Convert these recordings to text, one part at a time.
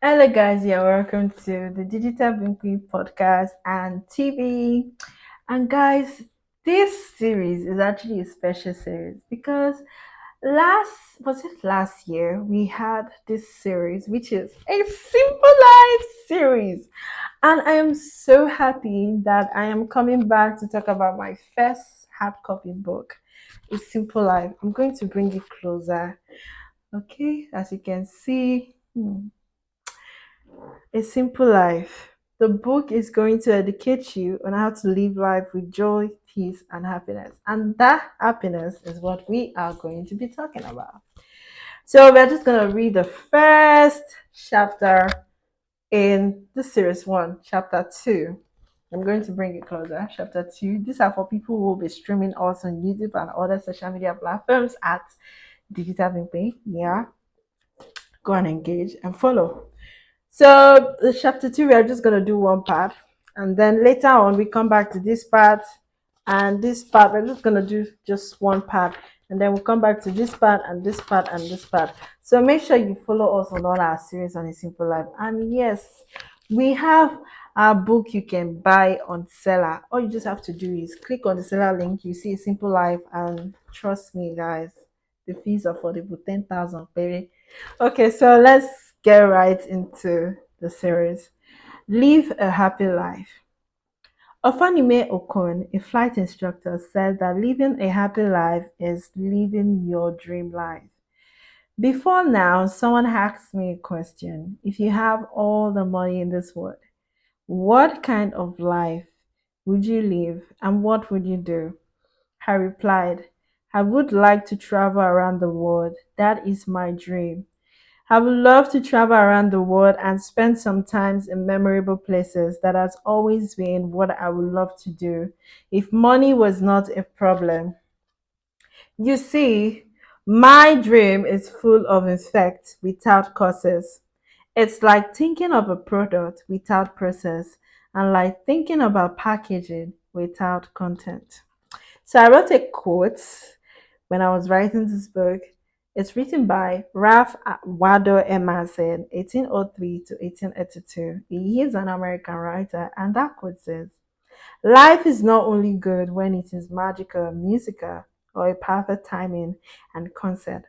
Hello, guys. You're welcome to the Digital Binkley podcast and TV. And, guys, this series is actually a special series because last was it last year we had this series, which is a simple life series, and I am so happy that I am coming back to talk about my first hard copy book, A Simple Life. I'm going to bring it closer. Okay, as you can see. A Simple Life. The book is going to educate you on how to live life with joy, peace, and happiness. And that happiness is what we are going to be talking about. So, we're just going to read the first chapter in the series one, chapter two. I'm going to bring it closer. Chapter two. These are for people who will be streaming us on YouTube and other social media platforms at Digital Pay. Yeah, go and engage and follow. So the chapter two, we are just gonna do one part, and then later on we come back to this part and this part. We're just gonna do just one part, and then we'll come back to this part and this part and this part. So make sure you follow us on all our series on A Simple Life. And yes, we have our book you can buy on Seller. All you just have to do is click on the Seller link. You see A Simple Life, and trust me, guys, the fees are affordable, 10,000 per. Okay, so let's get right into the series. Live a happy life. Ofanime Okon, a flight instructor, said that living a happy life is living your dream life. Before now, someone asked me a question. If you have all the money in this world, what kind of life would you live and what would you do? I replied, I would like to travel around the world. That is my dream. I would love to travel around the world and spend some time in memorable places. That has always been what I would love to do if money was not a problem. You see, my dream is full of effect without causes. It's like thinking of a product without process and like thinking about packaging without content. So I wrote a quote when I was writing this book. It's written by Ralph Waldo Emerson, 1803 to 1882. He is an American writer, and that quote says, life is not only good when it is magical, musical, or a perfect timing and concert.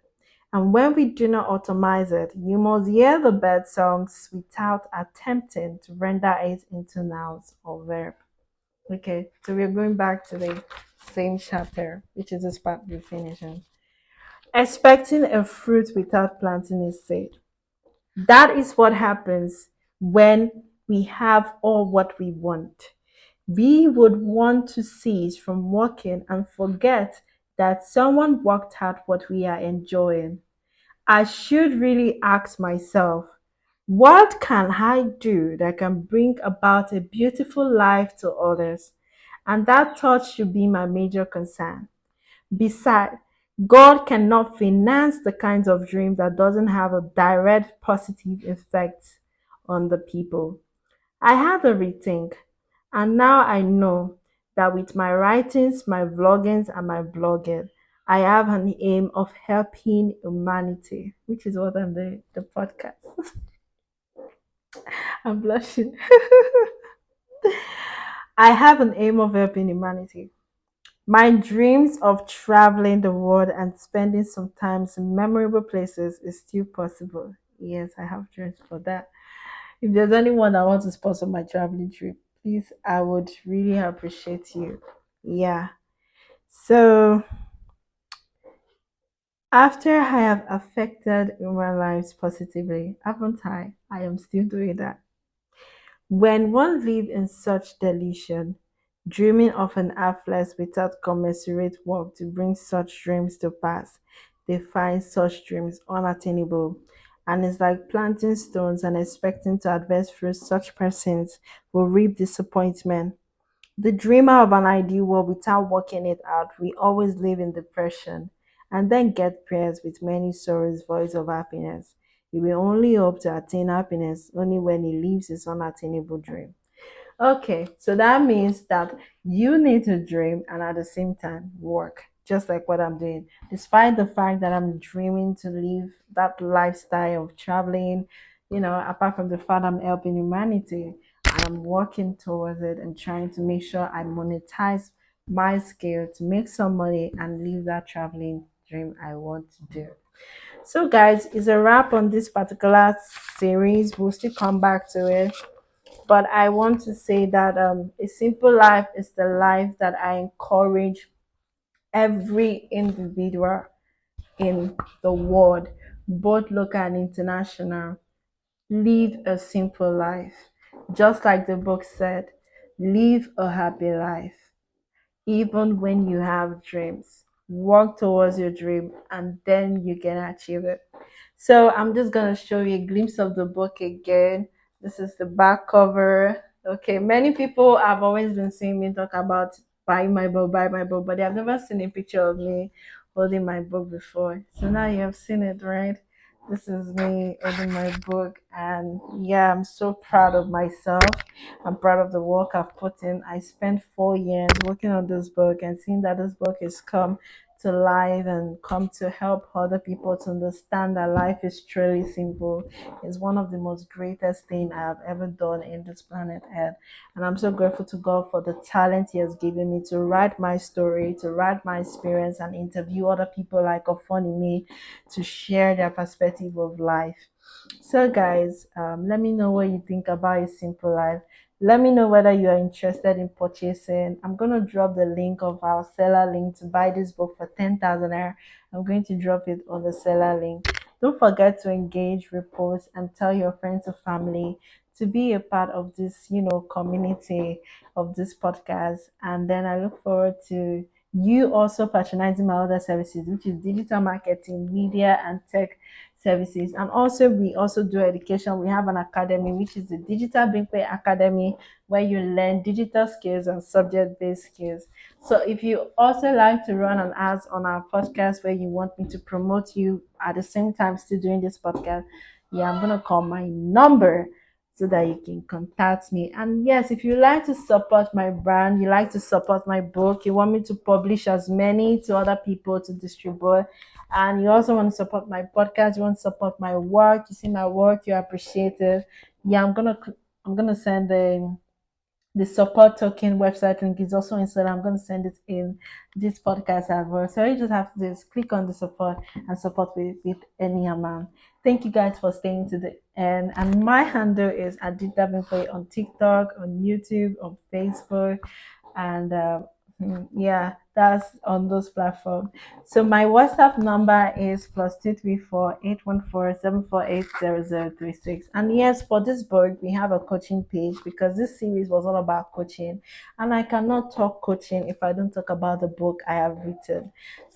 And when we do not automize it, you must hear the bird songs without attempting to render it into nouns or verb. Okay, so we're going back to the same chapter, which is this part we're finishing. Expecting a fruit without planting a seed. That is what happens when we have all what we want. We would want to cease from working and forget that someone worked out what we are enjoying. I should really ask myself, what can I do that can bring about a beautiful life to others? And that thought should be my major concern. Besides, God cannot finance the kinds of dreams that doesn't have a direct positive effect on the people. I had a rethink, and now I know that with my writings, my vloggings, and my blogging, I have an aim of helping humanity, which is what I'm doing, the podcast. I'm blushing. I have an aim of helping humanity. My dreams of traveling the world and spending some time in memorable places is still possible. Yes, I have dreams for that. If there's anyone that wants to sponsor my traveling trip, please, I would really appreciate you. Yeah. So after I have affected human lives positively, haven't I? I am still doing that. When one lives in such delusion, dreaming of an affluence without commensurate work to bring such dreams to pass, they find such dreams unattainable. And it's like planting stones and expecting to advance through such persons will reap disappointment. The dreamer of an ideal world without working it out will always live in depression and then get prayers with many sorrows, voice of happiness. He will only hope to attain happiness only when he lives his unattainable dream. Okay, so that means that you need to dream and at the same time work, just like what I'm doing. Despite the fact that I'm dreaming to live that lifestyle of traveling, apart from the fact I'm helping humanity, and I'm working towards it and trying to make sure I monetize my skill to make some money and live that traveling dream I want to do. So, guys, it's a wrap on this particular series. We'll still come back to it. But I want to say that a simple life is the life that I encourage every individual in the world, both local and international. Live a simple life. Just like the book said, live a happy life. Even when you have dreams, work towards your dream and then you can achieve it. So I'm just gonna show you a glimpse of the book again. This is the back cover. Okay, many people have always been seeing me talk about buy my book, but they have never seen a picture of me holding my book before. So now you have seen it, right? This is me holding my book, and yeah, I'm so proud of myself. I'm proud of the work I've put in. I spent 4 years working on this book and seeing that this book has come to life and come to help other people to understand that life is truly simple is one of the most greatest thing I have ever done in this planet Earth. And I'm so grateful to God for the talent He has given me to write my story, to write my experience, and interview other people like a funny me to share their perspective of life. So, guys, let me know what you think about a simple life. Let me know whether you are interested in purchasing. I'm going to drop the link of our seller link to buy this book for 10,000 naira. I'm going to drop it on the seller link. Don't forget to engage, repost, and tell your friends and family to be a part of this, community of this podcast. And then I look forward to you also patronizing my other services, which is digital marketing, media, and tech services. And also we also do education. We have an academy, which is the Digital Bingway Academy, where you learn digital skills and subject-based skills. So if you also like to run an ads on our podcast where you want me to promote you at the same time still doing this podcast, yeah, I'm gonna call my number so that you can contact me. And yes, if you like to support my brand, you like to support my book, you want me to publish as many to other people to distribute, and you also want to support my podcast, you want to support my work, you see my work, you appreciate it. Yeah, I'm gonna send the support token website link is also inside. I'm going to send it in this podcast as well. So you just have to just click on the support and support with any amount. Thank you guys for staying to the end. And my handle is Adita Binfoy on TikTok, on YouTube, on Facebook, and yeah, that's on those platforms. So my WhatsApp number is +234 814 748 0036. And yes, for this book we have a coaching page because this series was all about coaching, and I cannot talk coaching if I don't talk about the book I have written.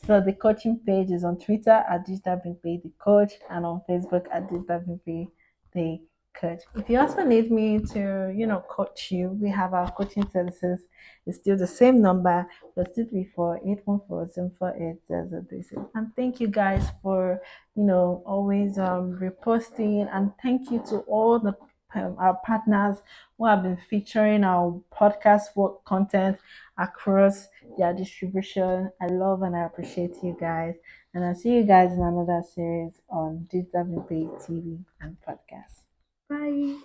So the coaching page is on Twitter at Digital Bingway the coach, and on Facebook at Digital Bingway the coach. If you also need me to, coach you, we have our coaching services. It's still the same number, +234 814 748 0036. And thank you guys for, always reposting. And thank you to all the our partners who have been featuring our podcast work content across their distribution. I love and I appreciate you guys. And I'll see you guys in another series on Digital TV and podcast. Bye.